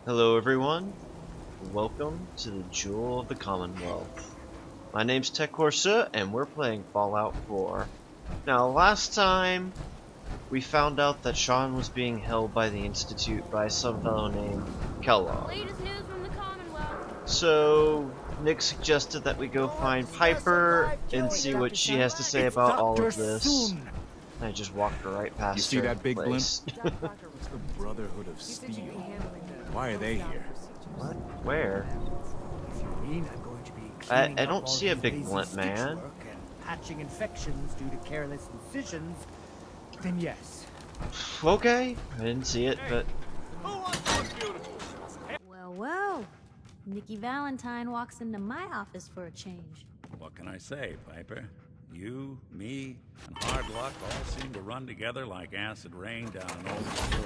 Hello everyone, welcome to the Jewel of the Commonwealth. My name's Tech Corsa and we're playing Fallout 4. Now last time we found out that Sean was being held by the Institute by some fellow named Kellogg. Latest news from the Commonwealth. So Nick suggested that we go find Piper and see what she has to say about all of this. I just walked right past her. You see that big blimp? place. It's the Brotherhood of Steel. Why are they here? What? Where? I don't see a big blimp, man. Patching infections due to careless incisions, then yes. Okay, I didn't see it, but Well. Nikki Valentine walks into my office for a change. What can I say, Piper? You, me, and hard luck all seem to run together like acid rain down an old road.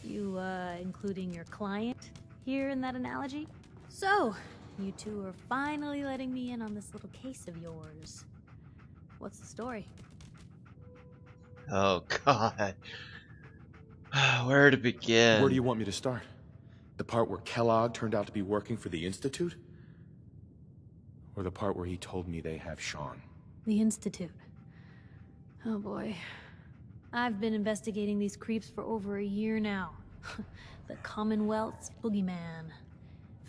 You, including your client here in that analogy? So, you two are finally letting me in on this little case of yours. What's the story? oh god. Where to begin? Where do you want me to start? The part where Kellogg turned out to be working for the Institute? Or the part where he told me they have Sean? The Institute. Oh boy. I've been investigating these creeps for over a year now. The Commonwealth's boogeyman.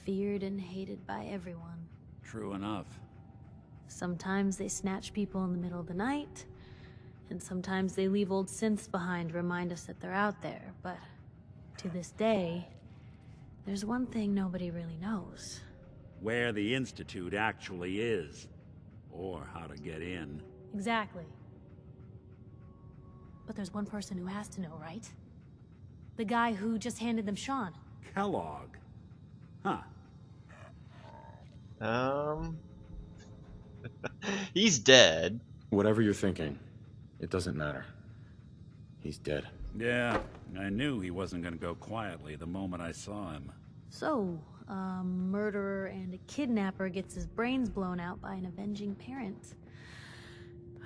Feared and hated by everyone. True enough. Sometimes they snatch people in the middle of the night, and sometimes they leave old synths behind to remind us that they're out there, but to this day, there's one thing nobody really knows. Where the Institute actually is. Or how to get in. Exactly. But there's one person who has to know, right? The guy who just handed them Sean. Kellogg. Huh. He's dead. Whatever you're thinking, it doesn't matter. He's dead. Yeah, I knew he wasn't gonna go quietly the moment I saw him. So, a murderer and a kidnapper gets his brains blown out by an avenging parent.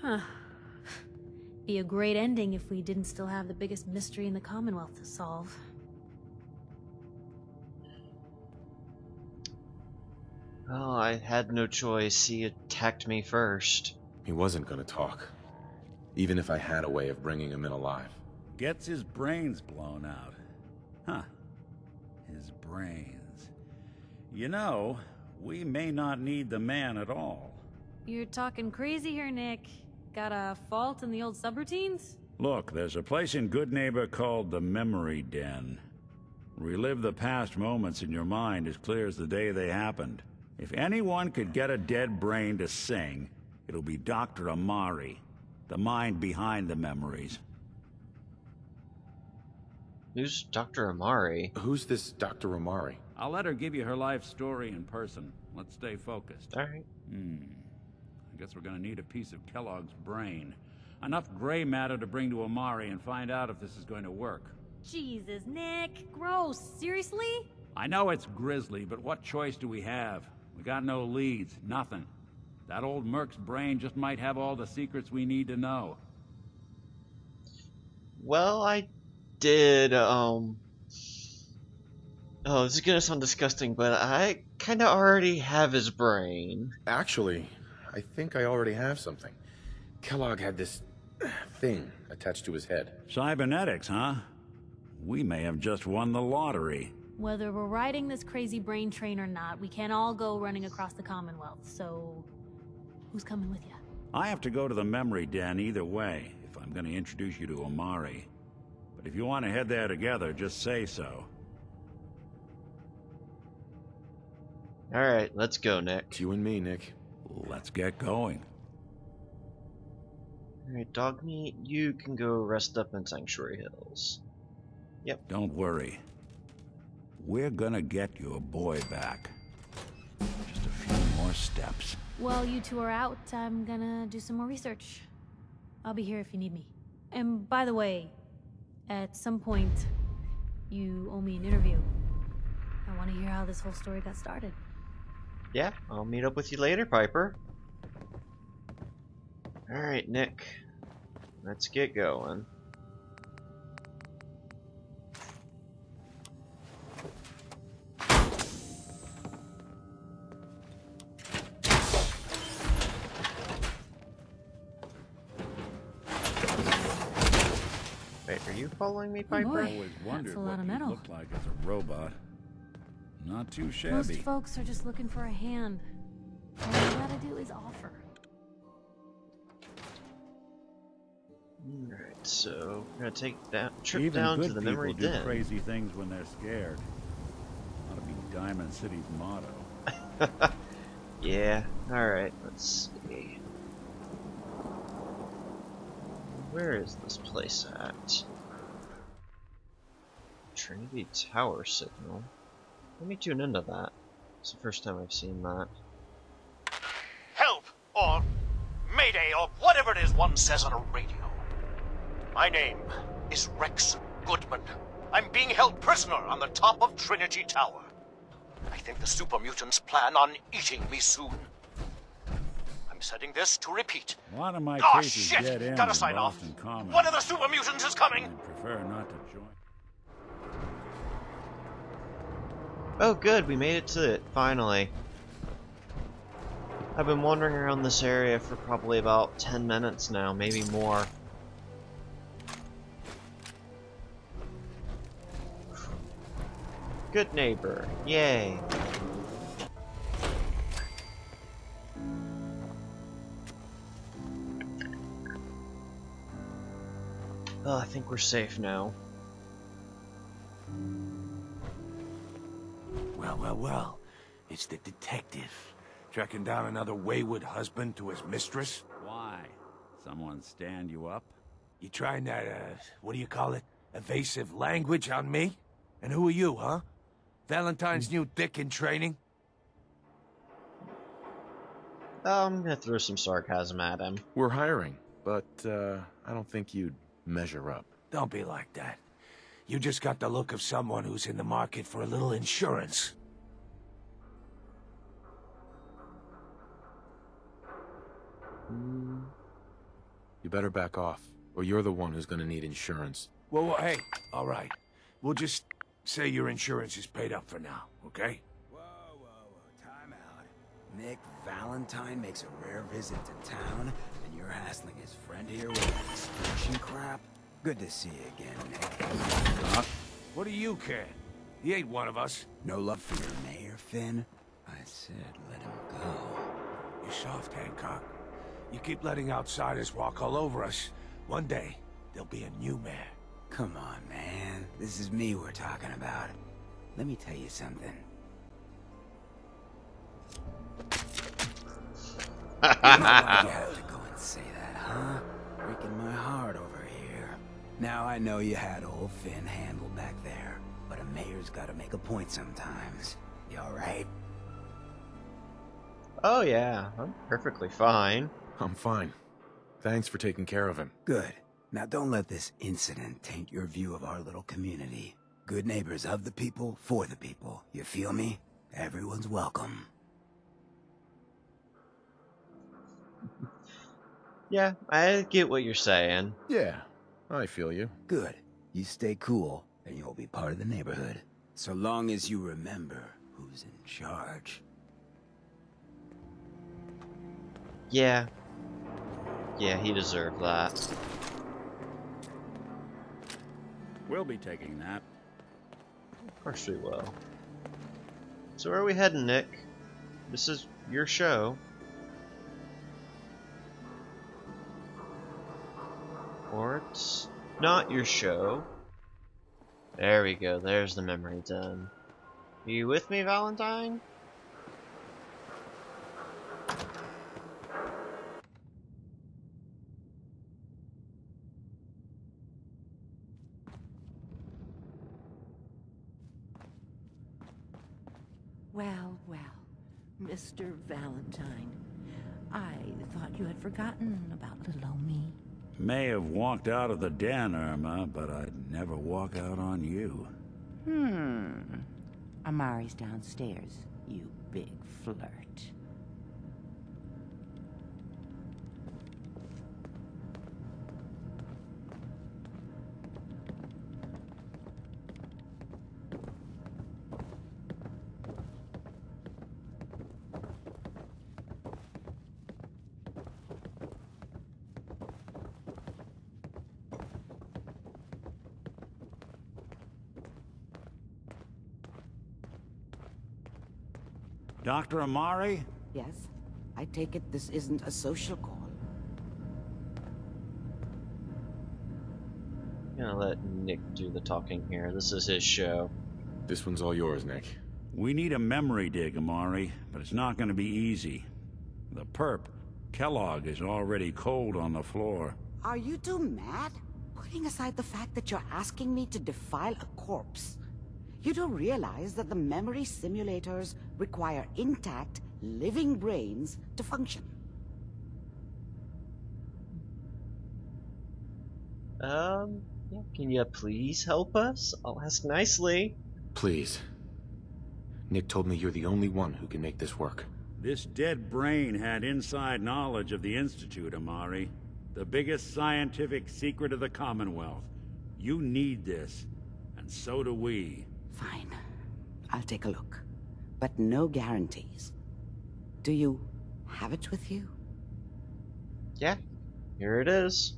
Huh. Be a great ending if we didn't still have the biggest mystery in the Commonwealth to solve. Oh, I had no choice. He attacked me first. He wasn't gonna talk. Even if I had a way of bringing him in alive. Gets his brains blown out. Huh. His brains. You know, we may not need the man at all. You're talking crazy here, Nick. Got a fault in the old subroutines? Look, there's a place in Good Neighbor called the Memory Den. Relive the past moments in your mind as clear as the day they happened. If anyone could get a dead brain to sing, it'll be Dr. Amari, the mind behind the memories. Who's Dr. Amari? Who's this Dr. Amari? I'll let her give you her life story in person. Let's stay focused. Alright. I guess we're gonna need a piece of Kellogg's brain. Enough gray matter to bring to Amari and find out if this is going to work. Jesus, Nick. Gross. Seriously? I know it's grisly, but what choice do we have? We got no leads, nothing. That old Merc's brain just might have all the secrets we need to know. Well, I did, oh, this is gonna sound disgusting, but I kinda already have his brain. Actually, I think I already have something. Kellogg had this thing attached to his head. Cybernetics, huh? We may have just won the lottery. Whether we're riding this crazy brain train or not, we can't all go running across the Commonwealth, so... who's coming with you? I have to go to the memory den either way, if I'm gonna introduce you to Amari. But if you want to head there together, just say so. Alright, let's go, Nick. It's you and me, Nick. Let's get going. Alright, Dogmeat, you can go rest up in Sanctuary Hills. Yep. Don't worry. We're gonna get your boy back. Just a few more steps. While you two are out, I'm gonna do some more research. I'll be here if you need me. And by the way, at some point, you owe me an interview. I want to hear how this whole story got started. Yeah, I'll meet up with you later, Piper. Alright, Nick. Let's get going. you following me, Oh, Piper? boy. Always wondered a lot what of you metal. looked like as a robot. Not too Most shabby. folks are just looking for a hand. All you gotta do is offer. Alright, so we're gonna take that trip Even down good to the people memory do den. crazy things when they're scared. Ought to be Diamond City's motto. Yeah, alright, let's see. Where is this place at? Trinity Tower signal. Let me tune into that. It's the first time I've seen that. Help! Or Mayday, or whatever it is one says on a radio. My name is Rex Goodman. I'm being held prisoner on the top of Trinity Tower. I think the super mutants plan on eating me soon. I'm setting this to repeat. A lot of my Ah, cases shit! dead end Gotta in sign off. Boston Common. One of the super mutants is coming! I'd prefer not to join. Oh good, we made it to it, finally. I've been wandering around this area for probably about 10 minutes now, maybe more. Good neighbor, yay. Oh, I think we're safe now. Well. It's the detective. Tracking down another wayward husband to his mistress? Why? Someone stand you up? You trying that, what do you call it? Evasive language on me? And who are you, huh? Valentine's new dick in training? I'm gonna throw some sarcasm at him. We're hiring, but I don't think you'd measure up. Don't be like that. You just got the look of someone who's in the market for a little insurance. You better back off, or you're the one who's gonna need insurance. Well, hey, all right. We'll just say your insurance is paid up for now, okay? Whoa, time out. Nick Valentine makes a rare visit to town, and you're hassling his friend here with that extortion crap? Good to see you again, Nick. What do you care? He ain't one of us. No love for your mayor, Finn? I said let him go. You're soft, Hancock. You keep letting outsiders walk all over us. One day, there'll be a new mayor. Come on, man. This is me we're talking about. Let me tell you something. You have to go and say that, huh? Breaking my heart over here. Now I know you had old Finn handled back there, but a mayor's gotta make a point sometimes. You alright? Oh yeah, I'm perfectly fine. I'm fine. Thanks for taking care of him. Good. Now don't let this incident taint your view of our little community. Good neighbors of the people, for the people. You feel me? Everyone's welcome. Yeah, I get what you're saying. Yeah, I feel you. Good. You stay cool, and you'll be part of the neighborhood. So long as you remember who's in charge. Yeah. Yeah, he deserved that. We'll be taking that. Of course we will. So where are we heading, Nick? This is your show. Or it's not your show. There we go, there's the memory den. Are you with me, Valentine? Well, Mr. Valentine. I thought you had forgotten about little old me. May have walked out of the den, Irma, but I'd never walk out on you. Amari's downstairs, you big flirt. Dr. Amari? Yes? I take it this isn't a social call. I'm gonna let Nick do the talking here. This is his show. This one's all yours, Nick. We need a memory dig, Amari, but it's not going to be easy. The perp, Kellogg, is already cold on the floor. Are you two mad? Putting aside the fact that you're asking me to defile a corpse, you don't realize that the memory simulators require intact, living brains to function. Yeah, can you please help us? I'll ask nicely. Please. Nick told me you're the only one who can make this work. This dead brain had inside knowledge of the Institute, Amari. The biggest scientific secret of the Commonwealth. You need this, and so do we. Fine. I'll take a look. But no guarantees. Do you have it with you? Yeah, here it is.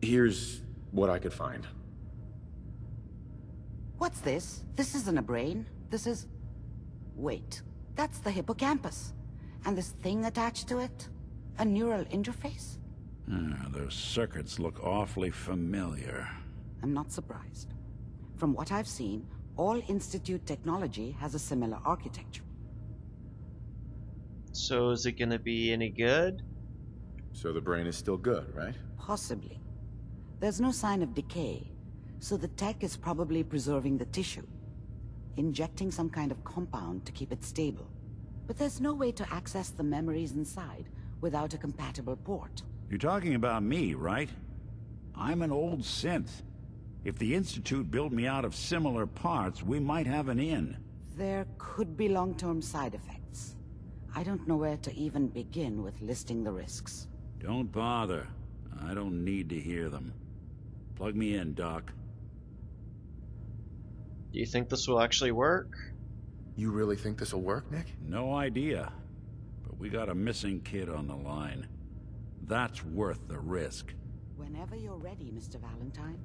Here's what I could find. What's this? This isn't a brain. This is... Wait, that's the hippocampus. And this thing attached to it? A neural interface? Those circuits look awfully familiar. I'm not surprised. From what I've seen, all Institute technology has a similar architecture. So is it gonna be any good? So the brain is still good, right? Possibly. There's no sign of decay, so the tech is probably preserving the tissue, injecting some kind of compound to keep it stable. But there's no way to access the memories inside without a compatible port. You're talking about me, right? I'm an old synth. If the Institute built me out of similar parts, we might have an in. There could be long-term side effects. I don't know where to even begin with listing the risks. Don't bother. I don't need to hear them. Plug me in, Doc. Do you think this will actually work? You really think this'll work, Nick? No idea. But we got a missing kid on the line. That's worth the risk. Whenever you're ready, Mr. Valentine,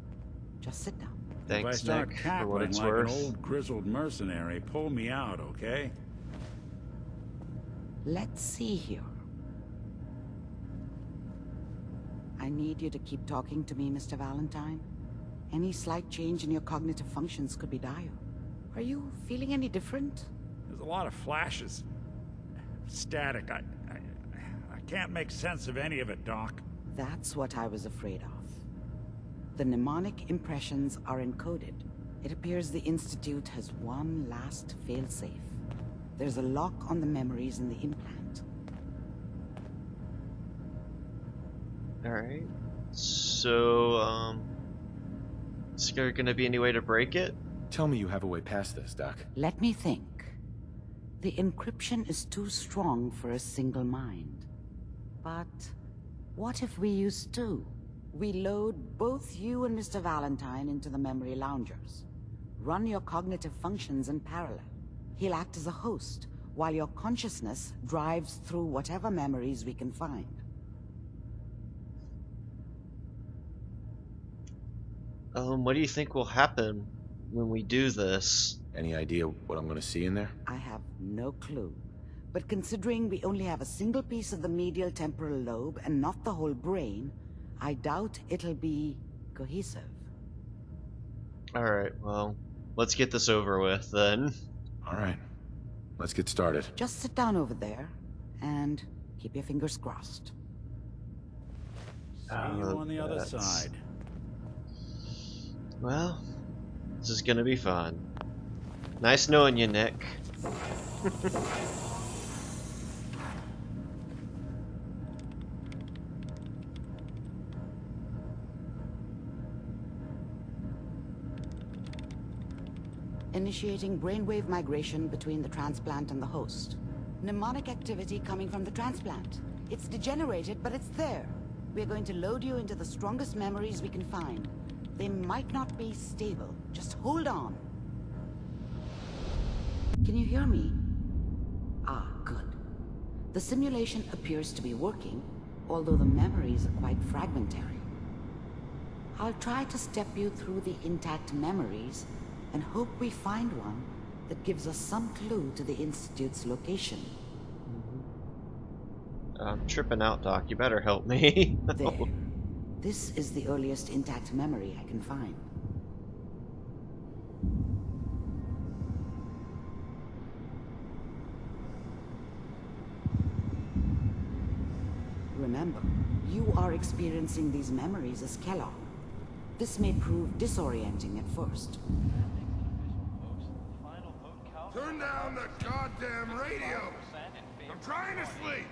just sit down. Thanks, if I start Nick, for what cackling it's like worth. an old grizzled mercenary, pull me out, okay? Let's see here. I need you to keep talking to me, Mr. Valentine. Any slight change in your cognitive functions could be dire. Are you feeling any different? There's a lot of flashes. Static. I can't make sense of any of it, Doc. That's what I was afraid of. The mnemonic impressions are encoded. It appears the Institute has one last failsafe. There's a lock on the memories in the implant. Alright. So, is there gonna be any way to break it? Tell me you have a way past this, Doc. Let me think. The encryption is too strong for a single mind. But what if we use two? We load both you and Mr. Valentine into the memory loungers. Run your cognitive functions in parallel. He'll act as a host, while your consciousness drives through whatever memories we can find. What do you think will happen when we do this? Any idea what I'm gonna see in there? I have no clue. But considering we only have a single piece of the medial temporal lobe and not the whole brain, I doubt it'll be cohesive. Alright, well, let's get this over with then. Alright. Let's get started. Just sit down over there and keep your fingers crossed. See you on the other side. Well, this is gonna be fun. Nice knowing you, Nick. Initiating brainwave migration between the transplant and the host. Mnemonic activity coming from the transplant. It's degenerated, but it's there. We're going to load you into the strongest memories we can find. They might not be stable. Just hold on. Can you hear me? Ah, good. The simulation appears to be working, although the memories are quite fragmentary. I'll try to step you through the intact memories and hope we find one that gives us some clue to the Institute's location. I'm tripping out, Doc. You better help me. There. This is the earliest intact memory I can find. Remember, you are experiencing these memories as Kellogg. This may prove disorienting at first. Turn down the goddamn radio! I'm trying to sleep!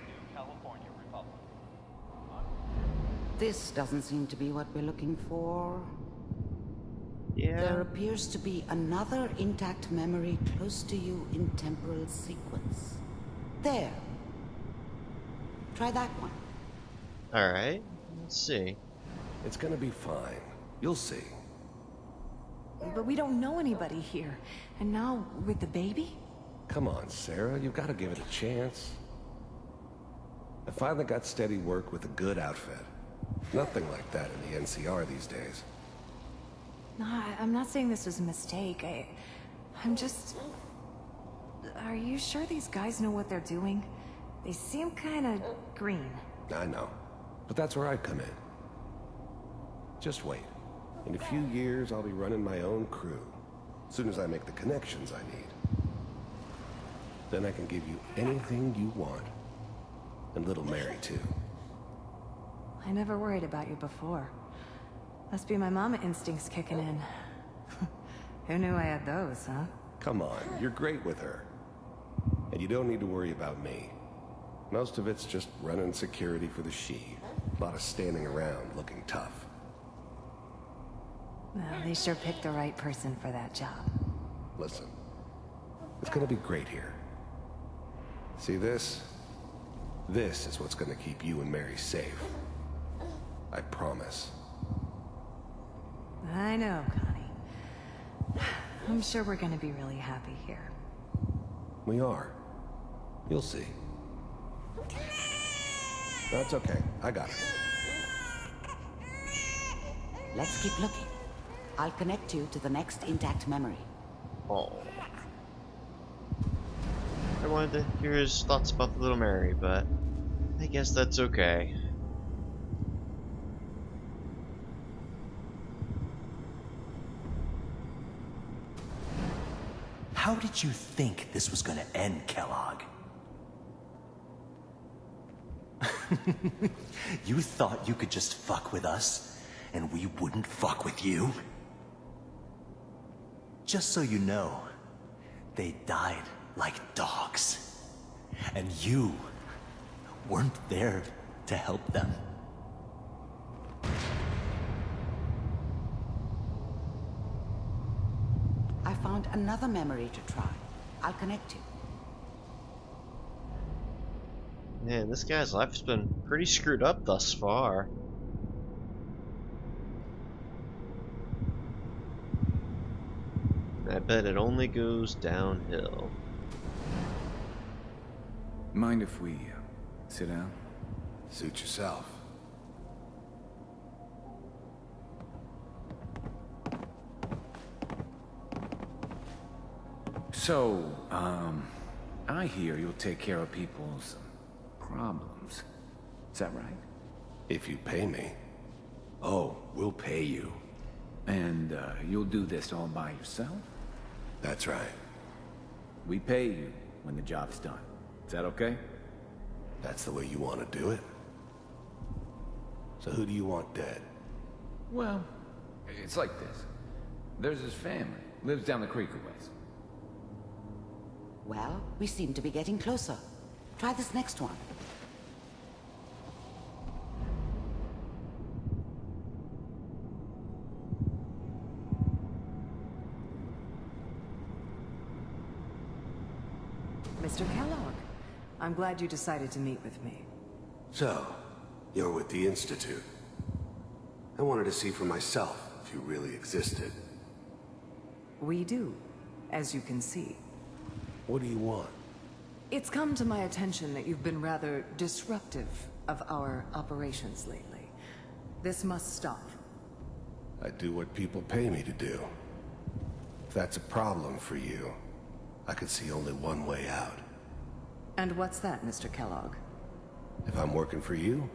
This doesn't seem to be what we're looking for. Yeah. There appears to be another intact memory close to you in temporal sequence. There. Try that one. Alright. Let's see. It's gonna be fine. You'll see. But we don't know anybody here. And now, with the baby? Come on, Sarah. You've got to give it a chance. I finally got steady work with a good outfit. Nothing like that in the NCR these days. No, I'm not saying this was a mistake. I'm just... Are you sure these guys know what they're doing? They seem kinda green. I know. But that's where I come in. Just wait. In a few years, I'll be running my own crew. As soon as I make the connections I need. Then I can give you anything you want. And little Mary, too. I never worried about you before. Must be my mama instincts kicking in. Who knew I had those, huh? Come on, you're great with her. And you don't need to worry about me. Most of it's just running security for the She. A lot of standing around looking tough. Well, they sure picked the right person for that job. Listen, it's gonna be great here. See this? This is what's gonna keep you and Mary safe. I promise. I know, Connie. I'm sure we're gonna be really happy here. We are. You'll see. That's okay. I got it. Let's keep looking. I'll connect you to the next intact memory. Oh. I wanted to hear his thoughts about the little Mary, but I guess that's okay. How did you think this was gonna end, Kellogg? You thought you could just fuck with us, and we wouldn't fuck with you? Just so you know, they died like dogs. And you weren't there to help them. I found another memory to try. I'll connect you. Man, this guy's life's been pretty screwed up thus far. I bet it only goes downhill. Mind if we sit down? Suit yourself. So, I hear you'll take care of people's problems. Is that right? If you pay me. Oh, we'll pay you. And, you'll do this all by yourself? That's right. We pay you when the job's done. Is that okay? That's the way you want to do it? So who do you want dead? Well, it's like this. There's his family. Lives down the creek a ways. Well, we seem to be getting closer. Try this next one. Mr. Kellogg, I'm glad you decided to meet with me. So, you're with the Institute. I wanted to see for myself if you really existed. We do, as you can see. What do you want? It's come to my attention that you've been rather disruptive of our operations lately. This must stop. I do what people pay me to do. If that's a problem for you, I could see only one way out. And what's that, Mr. Kellogg? If I'm working for you,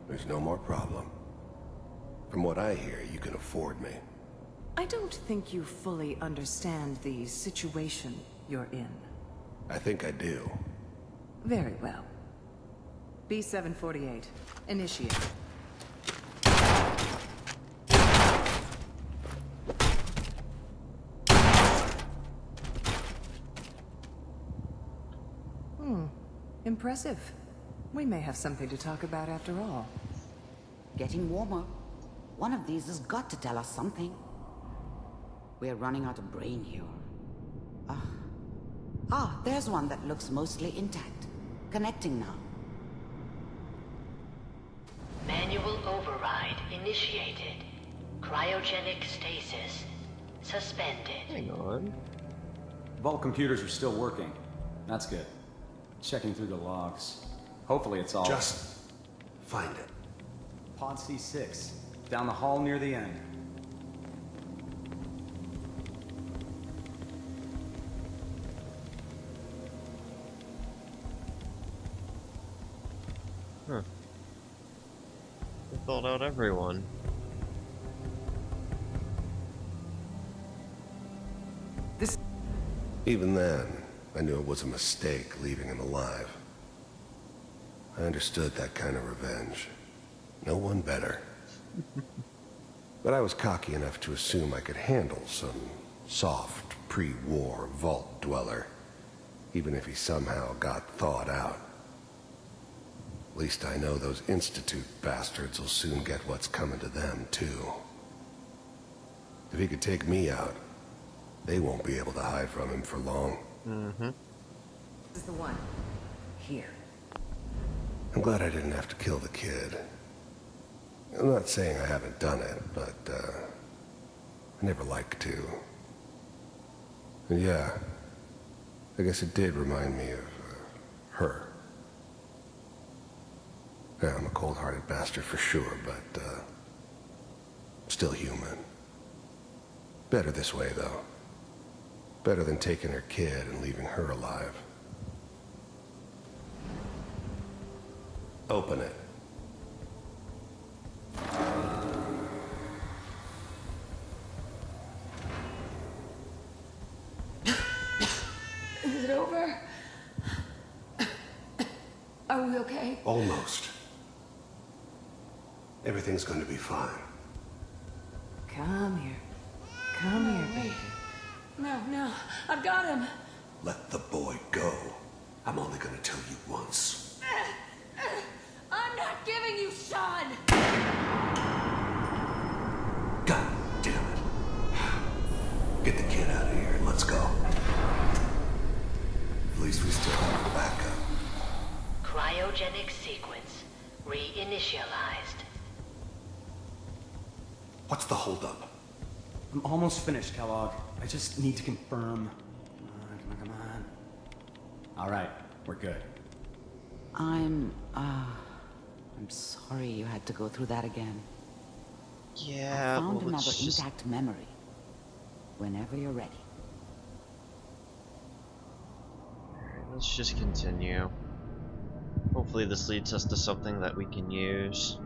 there's no more problem. From what I hear, you can afford me. I don't think you fully understand the situation you're in. I think I do. Very well. B-748, initiate. Impressive. We may have something to talk about after all. Getting warmer. One of these has got to tell us something. We're running out of brain here. There's one that looks mostly intact. Connecting now. Manual override initiated. Cryogenic stasis suspended. Hang on. Vault computers are still working. That's good. Checking through the logs. Hopefully it's all... Just find it. Pod C6. Down the hall near the end. Huh. They thought out everyone. Even then, I knew it was a mistake leaving him alive. I understood that kind of revenge. No one better. But I was cocky enough to assume I could handle some soft, pre-war vault dweller, even if he somehow got thawed out. At least I know those Institute bastards will soon get what's coming to them, too. If he could take me out, they won't be able to hide from him for long. This is the one. Here. I'm glad I didn't have to kill the kid. I'm not saying I haven't done it, but, I never like to. And yeah, I guess it did remind me of, her. Yeah, I'm a cold-hearted bastard for sure, but, still human. Better this way, though. Better than taking her kid and leaving her alive. Open it. Is it over? Are we okay? Almost. Everything's going to be fine. Come here. Come here, baby. No, I've got him. Let the boy go. I'm only going to tell you once. I'm not giving you Sean! God damn it. Get the kid out of here and let's go. At least we still have a backup. Cryogenic sequence reinitialized. What's the holdup? I'm almost finished, Kellogg. I just need to confirm. Come on. All right, we're good. I'm sorry you had to go through that again. Yeah, I found well, another let's just... intact memory. Whenever you're ready. Alright, let's just continue. Hopefully this leads us to something that we can use.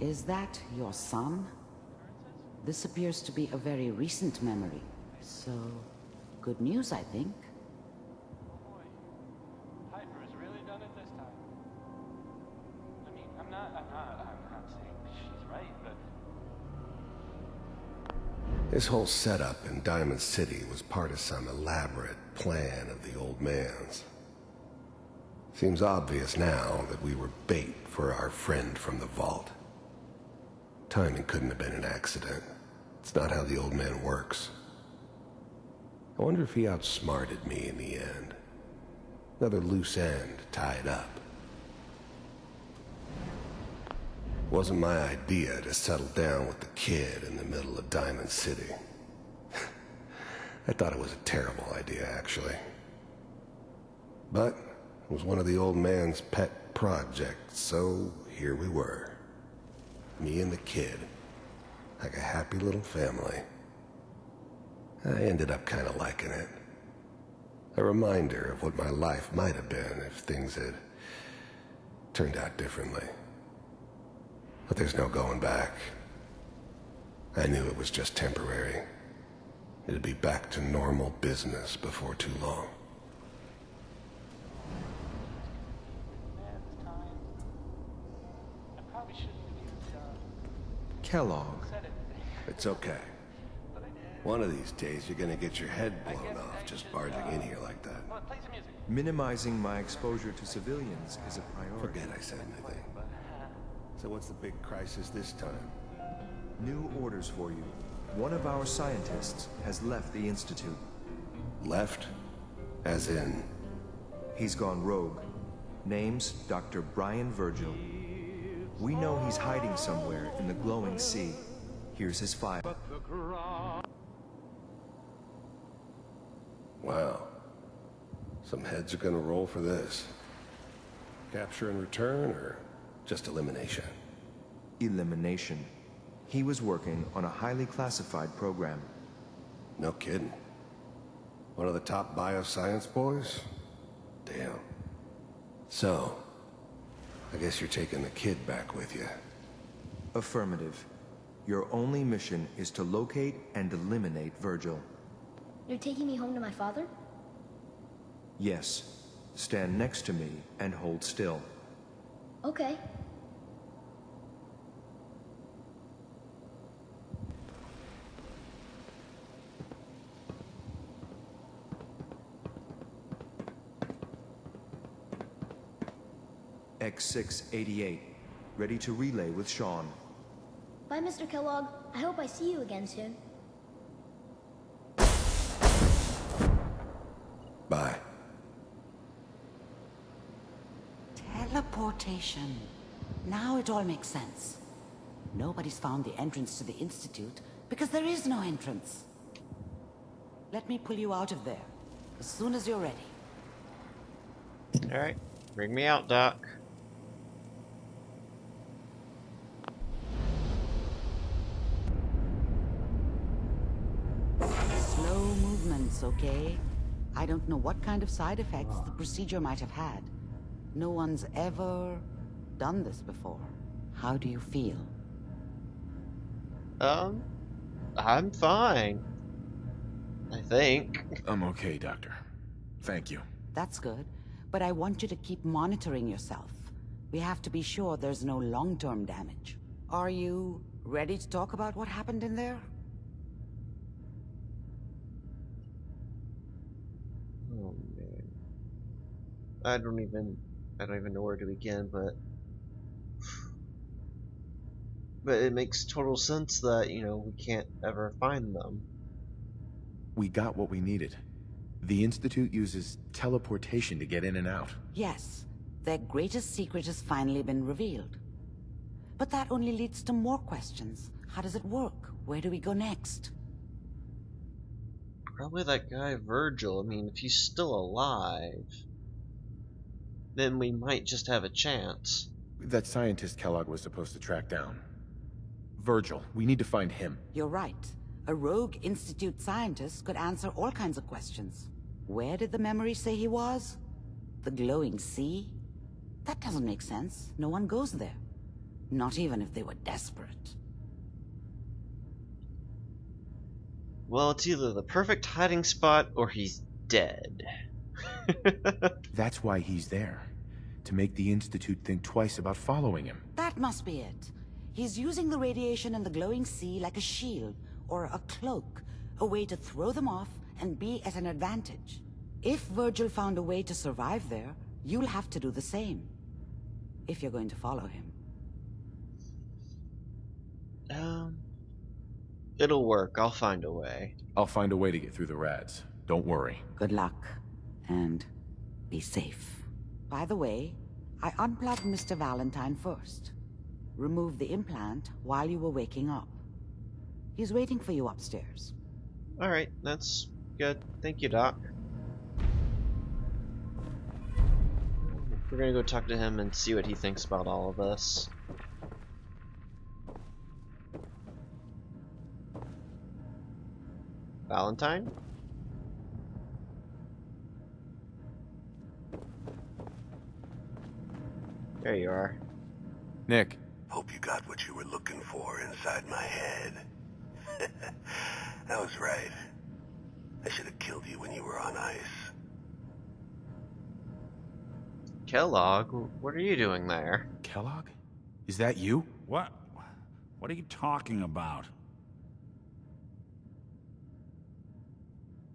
Is that your son? This appears to be a very recent memory. So, good news, I think. Piper's really done it this time. I mean, I'm not saying she's right, but... This whole setup in Diamond City was part of some elaborate plan of the old man's. Seems obvious now that we were bait for our friend from the vault. Timing couldn't have been an accident. It's not how the old man works. I wonder if he outsmarted me in the end. Another loose end tied up. It wasn't my idea to settle down with the kid in the middle of Diamond City. I thought it was a terrible idea, actually. But it was one of the old man's pet projects, so here we were. Me and the kid, like a happy little family. I ended up kind of liking it. A reminder of what my life might have been if things had turned out differently. But there's no going back. I knew it was just temporary. It'd be back to normal business before too long. Kellogg. It's okay. One of these days you're gonna get your head blown off just barging in here like that. Minimizing my exposure to civilians is a priority. Forget I said anything. So what's the big crisis this time? New orders for you. One of our scientists has left the Institute. Left? As in? He's gone rogue. Name's Dr. Brian Virgil. We know he's hiding somewhere in the glowing sea. Here's his file. Wow. Some heads are gonna roll for this. Capture and return, or just elimination? Elimination. He was working on a highly classified program. No kidding. One of the top bioscience boys? Damn. So, I guess you're taking the kid back with you. Affirmative. Your only mission is to locate and eliminate Virgil. You're taking me home to my father? Yes. Stand next to me and hold still. Okay. X688. Ready to relay with Sean. Bye, Mr. Kellogg. I hope I see you again soon. Bye. Teleportation. Now it all makes sense. Nobody's found the entrance to the Institute because there is no entrance. Let me pull you out of there as soon as you're ready. Alright, bring me out, Doc. Slow movements, okay? I don't know what kind of side effects the procedure might have had. No one's ever done this before. How do you feel? I'm fine. I think. I'm okay, Doctor. Thank you. That's good, but I want you to keep monitoring yourself. We have to be sure there's no long-term damage. Are you ready to talk about what happened in there? Oh man. I don't even know where to begin, but it makes total sense that, you know, we can't ever find them. We got what we needed. The Institute uses teleportation to get in and out. Yes, their greatest secret has finally been revealed. But that only leads to more questions. How does it work? Where do we go next? Probably that guy Virgil. I mean, if he's still alive, then we might just have a chance. That scientist Kellogg was supposed to track down. Virgil, we need to find him. You're right. A rogue Institute scientist could answer all kinds of questions. Where did the memory say he was? The glowing sea? That doesn't make sense. No one goes there. Not even if they were desperate. Well, it's either the perfect hiding spot or he's dead. That's why he's there. To make the Institute think twice about following him. That must be it. He's using the radiation in the glowing sea like a shield, or a cloak, a way to throw them off and be at an advantage. If Virgil found a way to survive there, you'll have to do the same. If you're going to follow him. It'll work. I'll find a way. I'll find a way to get through the rads. Don't worry. Good luck. And be safe. By the way, I unplugged Mr. Valentine first. Removed the implant while you were waking up. He's waiting for you upstairs. Alright, that's good. Thank you, Doc. We're gonna go talk to him and see what he thinks about all of this. Valentine? There you are. Nick. Hope you got what you were looking for inside my head. I was right. I should have killed you when you were on ice. Kellogg, what are you doing there? Kellogg? Is that you? What? What are you talking about?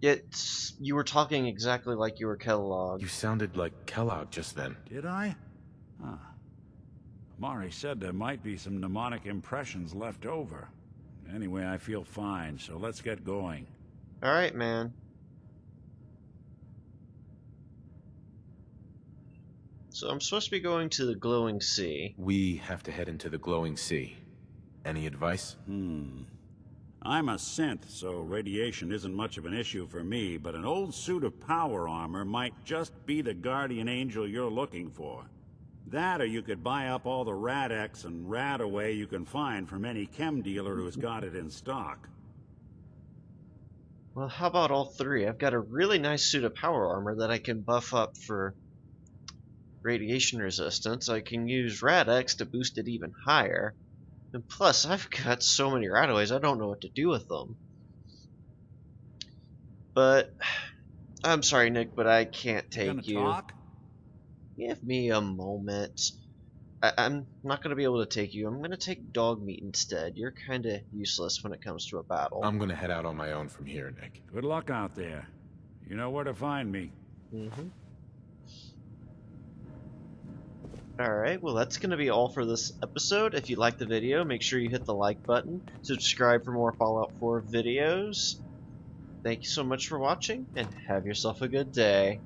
You were talking exactly like you were Kellogg. You sounded like Kellogg just then. Did I? Huh. Amari said there might be some mnemonic impressions left over. Anyway, I feel fine, so let's get going. Alright, man. So I'm supposed to be going to the glowing sea. We have to head into the glowing sea. Any advice? I'm a synth, so radiation isn't much of an issue for me, but an old suit of power armor might just be the guardian angel you're looking for. That, or you could buy up all the Rad-X and Rad-Away you can find from any chem dealer who's got it in stock. Well, how about all three? I've got a really nice suit of power armor that I can buff up for radiation resistance. I can use Rad-X to boost it even higher. And plus, I've got so many Rad-Aways, I don't know what to do with them. But, I'm sorry, Nick, but I can't take you. Talk? Give me a moment. I'm not going to be able to take you. I'm going to take dog meat instead. You're kind of useless when it comes to a battle. I'm going to head out on my own from here, Nick. Good luck out there. You know where to find me. Alright, well that's going to be all for this episode. If you liked the video, make sure you hit the like button. Subscribe for more Fallout 4 videos. Thank you so much for watching, and have yourself a good day.